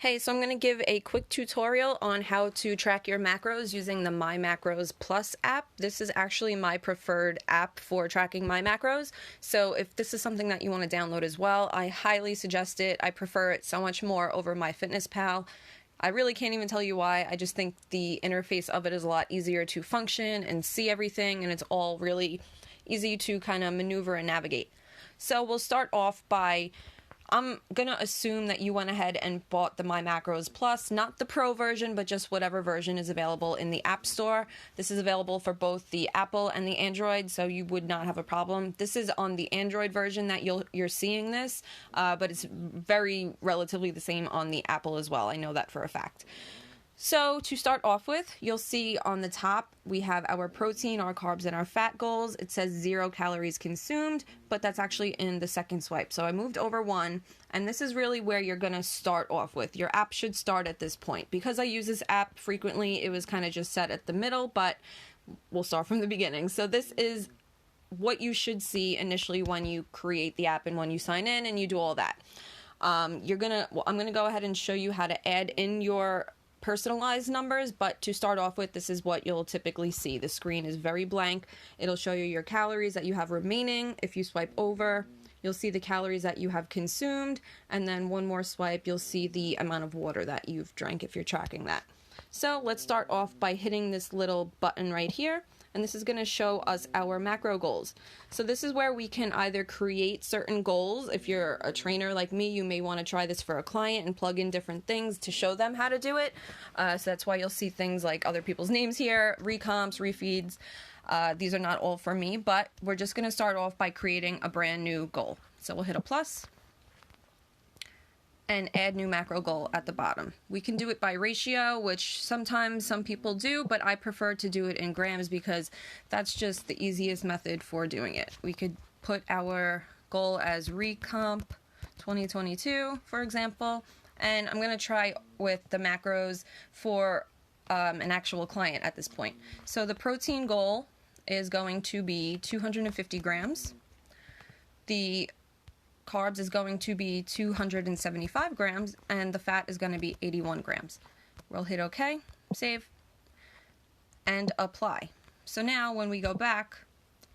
Hey, so I'm going to give a quick tutorial on how to track your macros using the MyMacros Plus app. This is actually my preferred app for tracking my macros. So if this is something that you want to download as well, I highly suggest it. I prefer it so much more over MyFitnessPal. I really can't even tell you why. I just think the interface of it is a lot easier to function and see everything, and it's all really easy to kind of maneuver and navigate. So we'll start off by I'm going to assume that you went ahead and bought the MyMacros Plus, not the Pro version, but just whatever version is available in the App Store. This is available for both the Apple and the Android, so you would not have a problem. This is on the Android version that you're seeing this, but it's very relatively the same on the Apple as well. I know that for a fact. So to start off with, you'll see on the top we have our protein, our carbs, and our fat goals. It says 0 calories consumed, but that's actually in the second swipe. So I moved over one, and this is really where you're going to start off with. Your app should start at this point. Because I use this app frequently, it was kind of just set at the middle, but we'll start from the beginning. So this is what you should see initially when you create the app and when you sign in and you do all that. I'm going to go ahead and show you how to add in your personalized numbers, but to start off with, this is what you'll typically see. The screen is very blank. It'll show you your calories that you have remaining. If you swipe over, you'll see the calories that you have consumed, and then one more swipe, you'll see the amount of water that you've drank if you're tracking that. So let's start off by hitting this little button right here, and this is going to show us our macro goals. So this is where we can either create certain goals. If you're a trainer like me, you may want to try this for a client and plug in different things to show them how to do it. So that's why you'll see things like other people's names here, recomps, refeeds. These are not all for me, but we're just going to start off by creating a brand new goal. So we'll hit a plus and add new macro goal at the bottom. We can do it by ratio, which sometimes some people do, but I prefer to do it in grams because that's just the easiest method for doing it. We could put our goal as recomp 2022, for example, and I'm going to try with the macros for an actual client at this point. So the protein goal is going to be 250 grams. The carbs is going to be 275 grams, and the fat is going to be 81 grams. We'll hit OK, save, and apply. So now when we go back,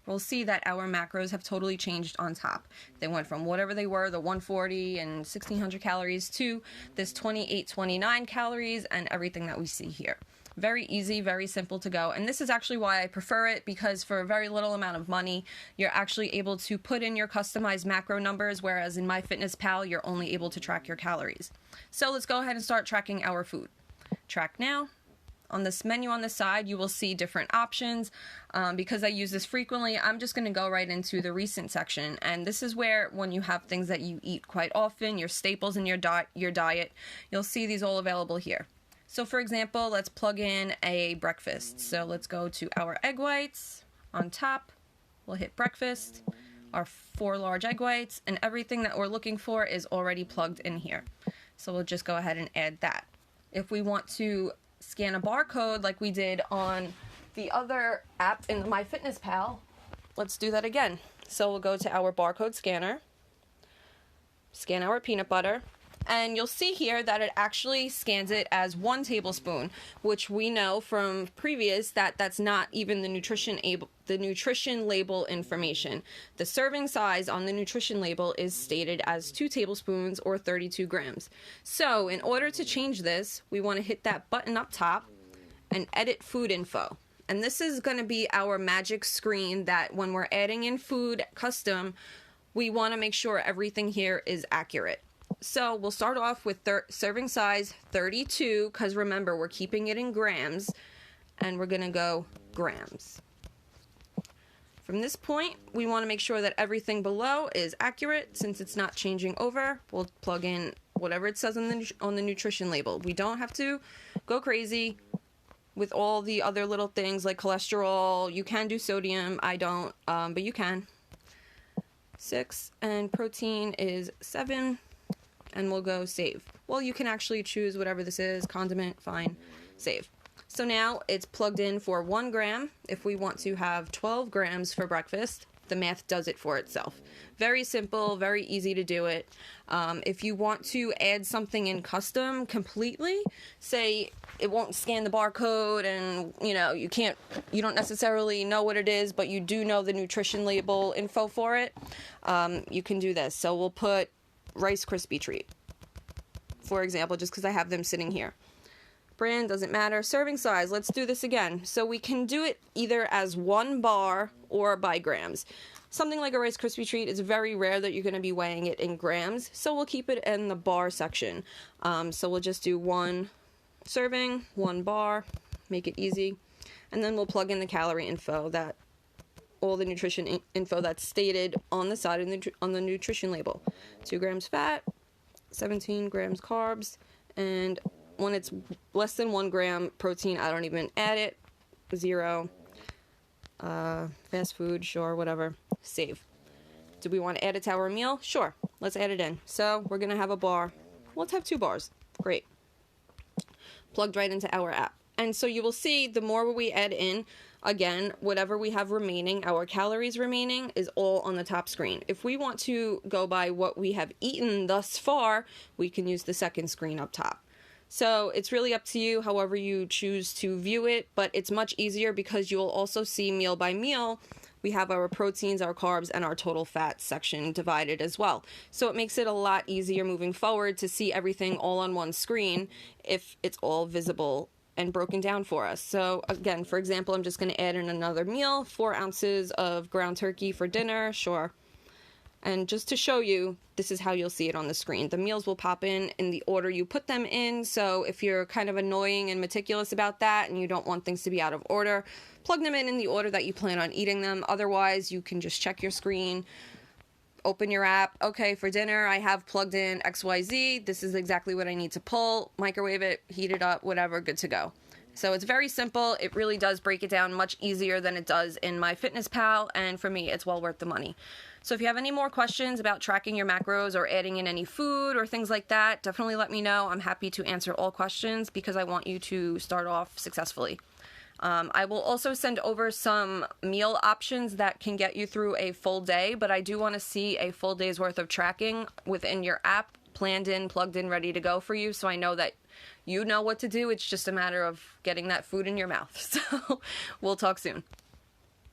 we'll see that our macros have totally changed on top. They went from whatever they were, the 140 and 1600 calories, to this 2829 calories and everything that we see here. Very easy, very simple to go. And this is actually why I prefer it, because for a very little amount of money, you're actually able to put in your customized macro numbers, whereas in MyFitnessPal, you're only able to track your calories. So let's go ahead and start tracking our food. Track now. On this menu on the side, you will see different options. Because I use this frequently, I'm just going to go right into the recent section. And this is where, when you have things that you eat quite often, your staples in your diet, you'll see these all available here. So for example, let's plug in a breakfast. So let's go to our egg whites on top. We'll hit breakfast, our 4 large egg whites, and everything that we're looking for is already plugged in here. So we'll just go ahead and add that. If we want to scan a barcode like we did on the other app in MyFitnessPal, let's do that again. So we'll go to our barcode scanner, scan our peanut butter, and you'll see here that it actually scans it as 1 tablespoon, which we know from previous that that's not even the nutrition label information. The serving size on the nutrition label is stated as 2 tablespoons or 32 grams. So in order to change this, we want to hit that button up top and edit food info. And this is going to be our magic screen that when we're adding in food custom, we want to make sure everything here is accurate. So we'll start off with serving size 32, because remember, we're keeping it in grams, and we're going to go grams. From this point, we want to make sure that everything below is accurate. Since it's not changing over, we'll plug in whatever it says on the nutrition label. We don't have to go crazy with all the other little things like cholesterol. You can do sodium. I don't, but you can. 6, and protein is 7. And we'll go save. Well, you can actually choose whatever this is, condiment, fine, save. So now it's plugged in for 1 gram. If we want to have 12 grams for breakfast, the math does it for itself. Very simple, very easy to do it. If you want to add something in custom completely, say it won't scan the barcode and you don't necessarily know what it is, but you do know the nutrition label info for it, you can do this. So we'll put Rice Krispie Treat, for example, just because I have them sitting here. Brand doesn't matter. Serving size, let's do this again. So we can do it either as 1 bar or by grams. Something like a Rice Krispie Treat is very rare that you're going to be weighing it in grams, so we'll keep it in the bar section. So we'll just do 1 serving, 1 bar, make it easy, and then we'll plug in the calorie info, all the nutrition info that's stated on the side of on the nutrition label. 2 grams fat, 17 grams carbs, and when it's less than 1 gram protein, I don't even add it. 0. Fast food, sure, whatever. Save. Do we want to add it to our meal? Sure. Let's add it in. So we're going to have a bar. Let's have 2 bars. Great. Plugged right into our app. And so you will see the more we add in, again, whatever we have remaining, our calories remaining, is all on the top screen. If we want to go by what we have eaten thus far, we can use the second screen up top. So it's really up to you, however you choose to view it, but it's much easier because you'll also see meal by meal. We have our proteins, our carbs, and our total fat section divided as well. So it makes it a lot easier moving forward to see everything all on one screen if it's all visible and broken down for us. So again, for example, I'm just going to add in another meal, 4 ounces of ground turkey for dinner, sure. And just to show you, this is how you'll see it on the screen. The meals will pop in the order you put them in, so if you're kind of annoying and meticulous about that and you don't want things to be out of order, plug them in the order that you plan on eating them. Otherwise, you can just check your screen, open your app. Okay, for dinner, I have plugged in XYZ. This is exactly what I need to pull. Microwave it, heat it up, whatever, good to go. So it's very simple. It really does break it down much easier than it does in MyFitnessPal, and for me, it's well worth the money. So if you have any more questions about tracking your macros or adding in any food or things like that, definitely let me know. I'm happy to answer all questions because I want you to start off successfully. I will also send over some meal options that can get you through a full day, but I do want to see a full day's worth of tracking within your app, planned in, plugged in, ready to go for you, so I know that you know what to do. It's just a matter of getting that food in your mouth. So we'll talk soon.